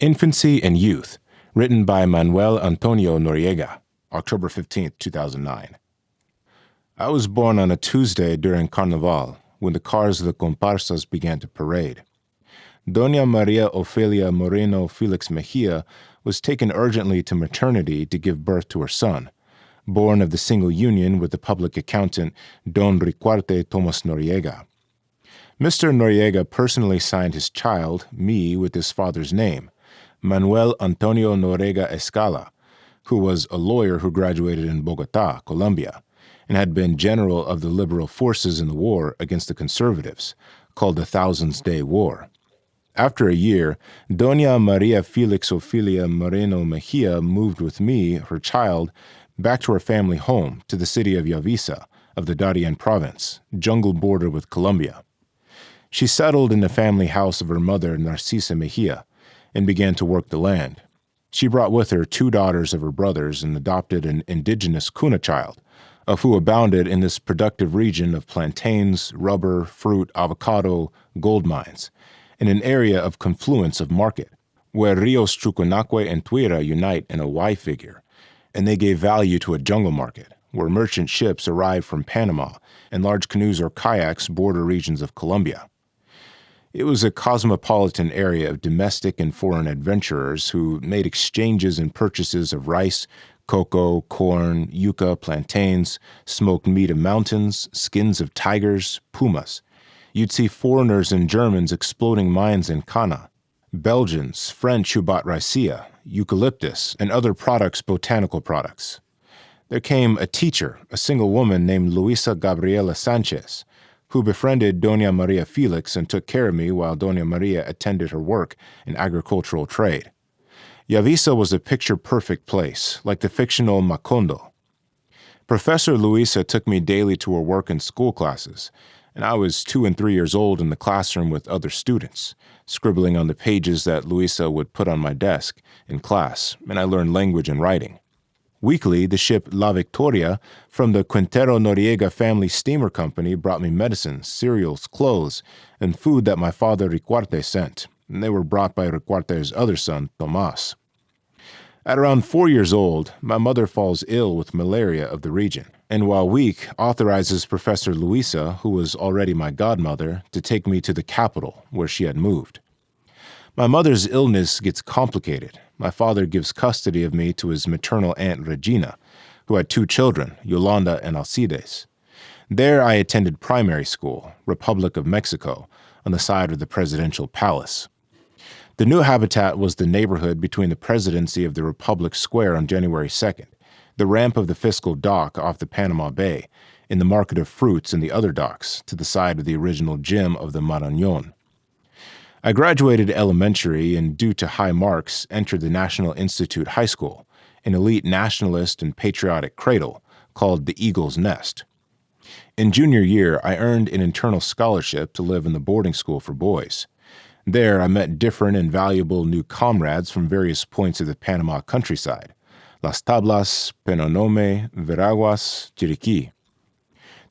Infancy and Youth, written by Manuel Antonio Noriega, October 15, 2009. I was born on a Tuesday during Carnival, when the cars of the comparsas began to parade. Doña Maria Ofelia Moreno Felix Mejia was taken urgently to maternity to give birth to her son, born of the single union with the public accountant Don Riquarte Tomas Noriega. Mr. Noriega personally signed his child, me, with his father's name, Manuel Antonio Noriega Escala, who was a lawyer who graduated in Bogota, Colombia, and had been general of the liberal forces in the war against the conservatives, called the Thousands Day War. After a year, Doña Maria Felix Ofelia Moreno Mejia moved with me, her child, back to her family home to the city of Yavisa of the Darien province, jungle border with Colombia. She settled in the family house of her mother, Narcisa Mejia, and began to work the land. She brought with her 2 daughters of her brothers and adopted an indigenous Kuna child, of who abounded in this productive region of plantains, rubber, fruit, avocado, gold mines, in an area of confluence of market, where Rios Chucunaque and Tuira unite in a Y figure, and they gave value to a jungle market, where merchant ships arrived from Panama and large canoes or kayaks border regions of Colombia. It was a cosmopolitan area of domestic and foreign adventurers who made exchanges and purchases of rice, cocoa, corn, yucca, plantains, smoked meat of mountains, skins of tigers, pumas. You'd see foreigners and Germans exploding mines in Cana, Belgians, French who bought raicilla, eucalyptus, and other botanical products. There came a teacher, a single woman named Luisa Gabriela Sanchez, who befriended Doña Maria Felix and took care of me while Doña Maria attended her work in agricultural trade. Yavisa was a picture-perfect place, like the fictional Macondo. Professor Luisa took me daily to her work and school classes, and I was 2 and 3 years old in the classroom with other students, scribbling on the pages that Luisa would put on my desk in class, and I learned language and writing. Weekly, the ship La Victoria from the Quintero Noriega family steamer company brought me medicines, cereals, clothes, and food that my father Riquarte sent, and they were brought by Riquarte's other son, Tomas. At around 4 years old, my mother falls ill with malaria of the region, and while weak, authorizes Professor Luisa, who was already my godmother, to take me to the capital, where she had moved. My mother's illness gets complicated. My father gives custody of me to his maternal aunt Regina, who had 2 children, Yolanda and Alcides. There I attended primary school, Republic of Mexico, on the side of the presidential palace. The new habitat was the neighborhood between the presidency of the Republic Square on January 2nd, the ramp of the fiscal dock off the Panama Bay, in the market of fruits and the other docks, to the side of the original gym of the Marañón. I graduated elementary and, due to high marks, entered the National Institute High School, an elite nationalist and patriotic cradle called the Eagle's Nest. In junior year, I earned an internal scholarship to live in the boarding school for boys. There, I met different and valuable new comrades from various points of the Panama countryside: Las Tablas, Penonome, Veraguas, Chiriquí.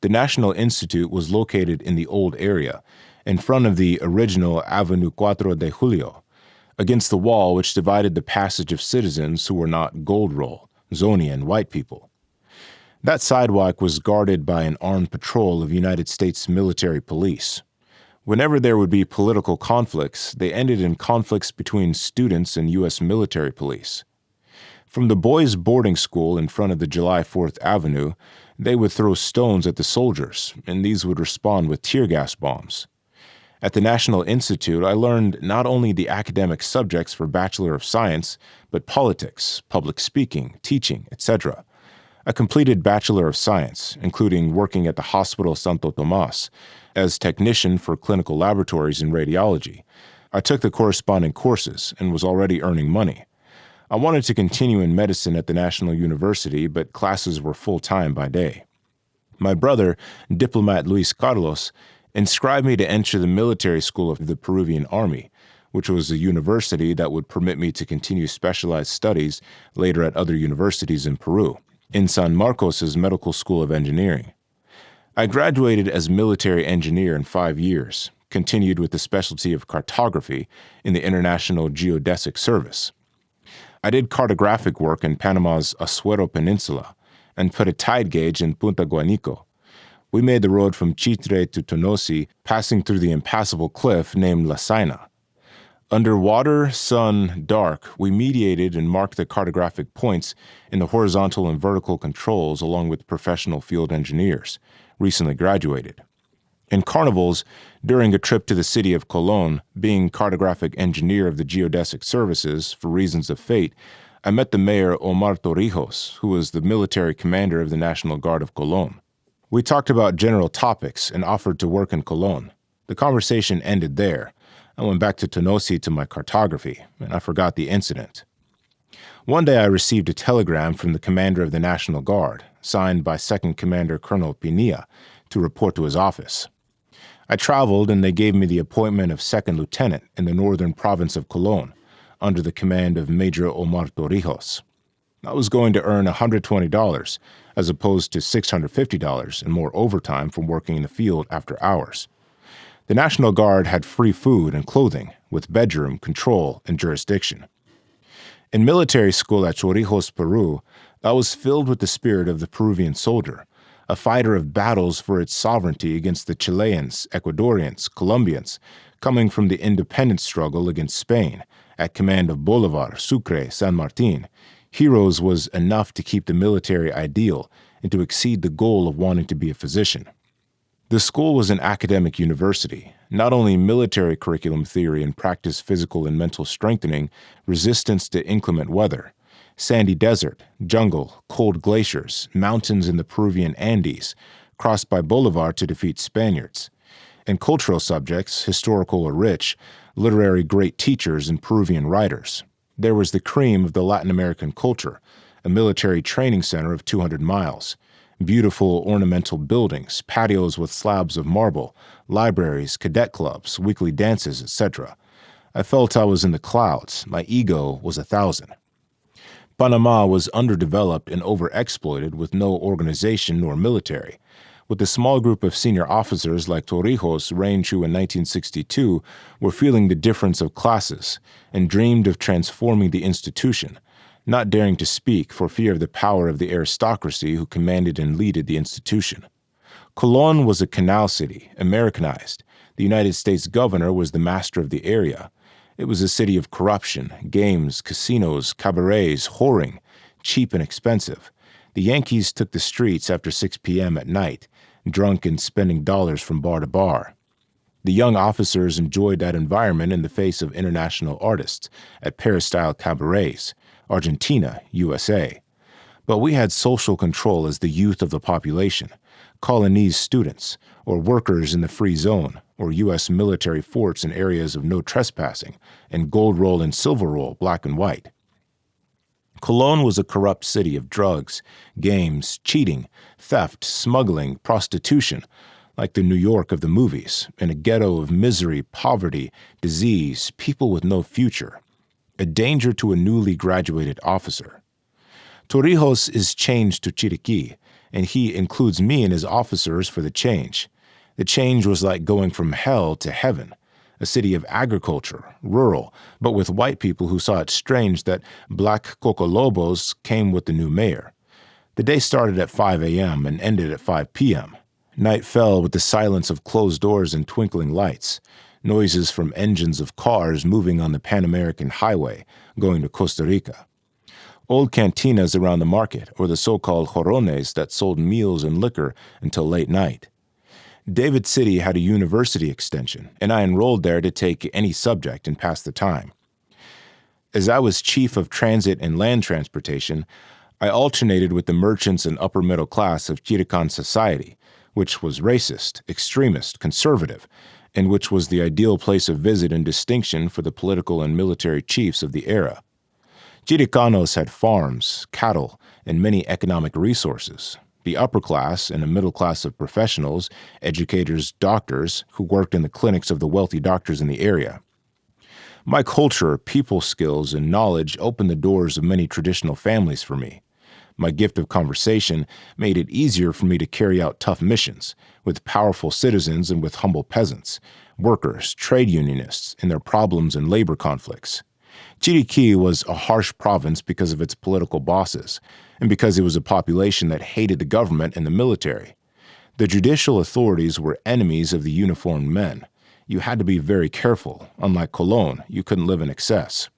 The National Institute was located in the old area, in front of the original Avenue 4 de Julio, against the wall which divided the passage of citizens who were not gold roll, Zoni, and white people. That sidewalk was guarded by an armed patrol of United States military police. Whenever there would be political conflicts, they ended in conflicts between students and U.S. military police. From the boys' boarding school in front of the July 4th Avenue, they would throw stones at the soldiers, and these would respond with tear gas bombs. At the National Institute, I learned not only the academic subjects for Bachelor of Science, but politics, public speaking, teaching, etc. I completed Bachelor of Science, including working at the Hospital Santo Tomas as technician for clinical laboratories in radiology. I took the corresponding courses and was already earning money. I wanted to continue in medicine at the National University, but classes were full-time by day. My brother, diplomat Luis Carlos, inscribed me to enter the military school of the Peruvian Army, which was a university that would permit me to continue specialized studies later at other universities in Peru, in San Marcos's Medical School of Engineering. I graduated as military engineer in 5 years, continued with the specialty of cartography in the International Geodesic Service. I did cartographic work in Panama's Azuero Peninsula and put a tide gauge in Punta Guanico. We made the road from Chitre to Tonosi, passing through the impassable cliff named La Saina. Underwater, sun, dark, we mediated and marked the cartographic points in the horizontal and vertical controls along with professional field engineers, recently graduated. In carnivals, during a trip to the city of Colón, being cartographic engineer of the geodesic services for reasons of fate, I met the mayor Omar Torrijos, who was the military commander of the National Guard of Colón. We talked about general topics and offered to work in Colón. The conversation ended there. I went back to Tonosi to my cartography, and I forgot the incident. One day I received a telegram from the commander of the National Guard, signed by Second Commander Colonel Pinilla, to report to his office. I traveled and they gave me the appointment of second lieutenant in the northern province of Colón, under the command of Major Omar Torrijos. I was going to earn $120 as opposed to $650 and more overtime from working in the field after hours. The National Guard had free food and clothing, with bedroom, control, and jurisdiction. In military school at Torrijos, Peru, I was filled with the spirit of the Peruvian soldier, a fighter of battles for its sovereignty against the Chileans, Ecuadorians, Colombians, coming from the independence struggle against Spain, at command of Bolivar, Sucre, San Martin. Heroes was enough to keep the military ideal and to exceed the goal of wanting to be a physician. The school was an academic university, not only military curriculum theory and practice physical and mental strengthening, resistance to inclement weather, sandy desert, jungle, cold glaciers, mountains in the Peruvian Andes, crossed by Bolivar to defeat Spaniards, and cultural subjects, historical or rich, literary great teachers and Peruvian writers. There was the cream of the Latin American culture, a military training center of 200 miles, beautiful ornamental buildings, patios with slabs of marble, libraries, cadet clubs, weekly dances, etc. I felt I was in the clouds. My ego was 1,000. Panama was underdeveloped and overexploited with no organization nor military. With a small group of senior officers like Torrijos, Range who in 1962 were feeling the difference of classes and dreamed of transforming the institution, not daring to speak for fear of the power of the aristocracy who commanded and leaded the institution. Colón was a canal city, Americanized. The United States governor was the master of the area. It was a city of corruption, games, casinos, cabarets, whoring, cheap and expensive. The Yankees took the streets after 6 p.m. at night, drunk and spending dollars from bar to bar. The young officers enjoyed that environment in the face of international artists at Paris-style cabarets, Argentina, USA. But we had social control as the youth of the population, colonese students, or workers in the free zone, or U.S. military forts in areas of no trespassing, and gold roll and silver roll, black and white. Colón was a corrupt city of drugs, games, cheating, theft, smuggling, prostitution, like the New York of the movies, and a ghetto of misery, poverty, disease, people with no future. A danger to a newly graduated officer. Torrijos is changed to Chiriquí, and he includes me and his officers for the change. The change was like going from hell to heaven, a city of agriculture, rural, but with white people who saw it strange that black cocolobos came with the new mayor. The day started at 5 a.m. and ended at 5 p.m. Night fell with the silence of closed doors and twinkling lights, noises from engines of cars moving on the Pan American Highway going to Costa Rica. Old cantinas around the market, or the so-called jorones that sold meals and liquor until late night. David City had a university extension, and I enrolled there to take any subject and pass the time. As I was chief of transit and land transportation, I alternated with the merchants and upper middle class of Chirican society, which was racist, extremist, conservative, and which was the ideal place of visit and distinction for the political and military chiefs of the era. Chiricanos had farms, cattle, and many economic resources. The upper class and a middle class of professionals, educators, doctors, who worked in the clinics of the wealthy doctors in the area. My culture, people skills, and knowledge opened the doors of many traditional families for me. My gift of conversation made it easier for me to carry out tough missions with powerful citizens and with humble peasants, workers, trade unionists, and their problems and labor conflicts. Chiriquí was a harsh province because of its political bosses, and because it was a population that hated the government and the military. The judicial authorities were enemies of the uniformed men. You had to be very careful. Unlike Colón, you couldn't live in excess.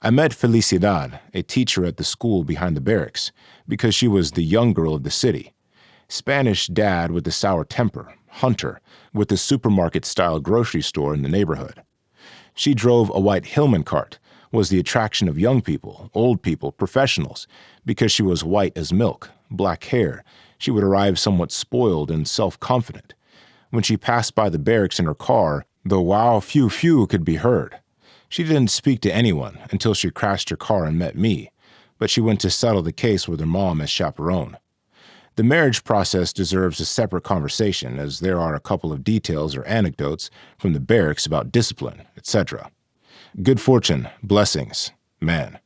I met Felicidad, a teacher at the school behind the barracks, because she was the young girl of the city. Spanish dad with the sour temper, Hunter, with the supermarket-style grocery store in the neighborhood. She drove a white Hillman cart, was the attraction of young people, old people, professionals, because she was white as milk, black hair. She would arrive somewhat spoiled and self-confident. When she passed by the barracks in her car, the wow phew phew could be heard. She didn't speak to anyone until she crashed her car and met me, but she went to settle the case with her mom as chaperone. The marriage process deserves a separate conversation, as there are a couple of details or anecdotes from the barracks about discipline, etc. Good fortune, blessings, man.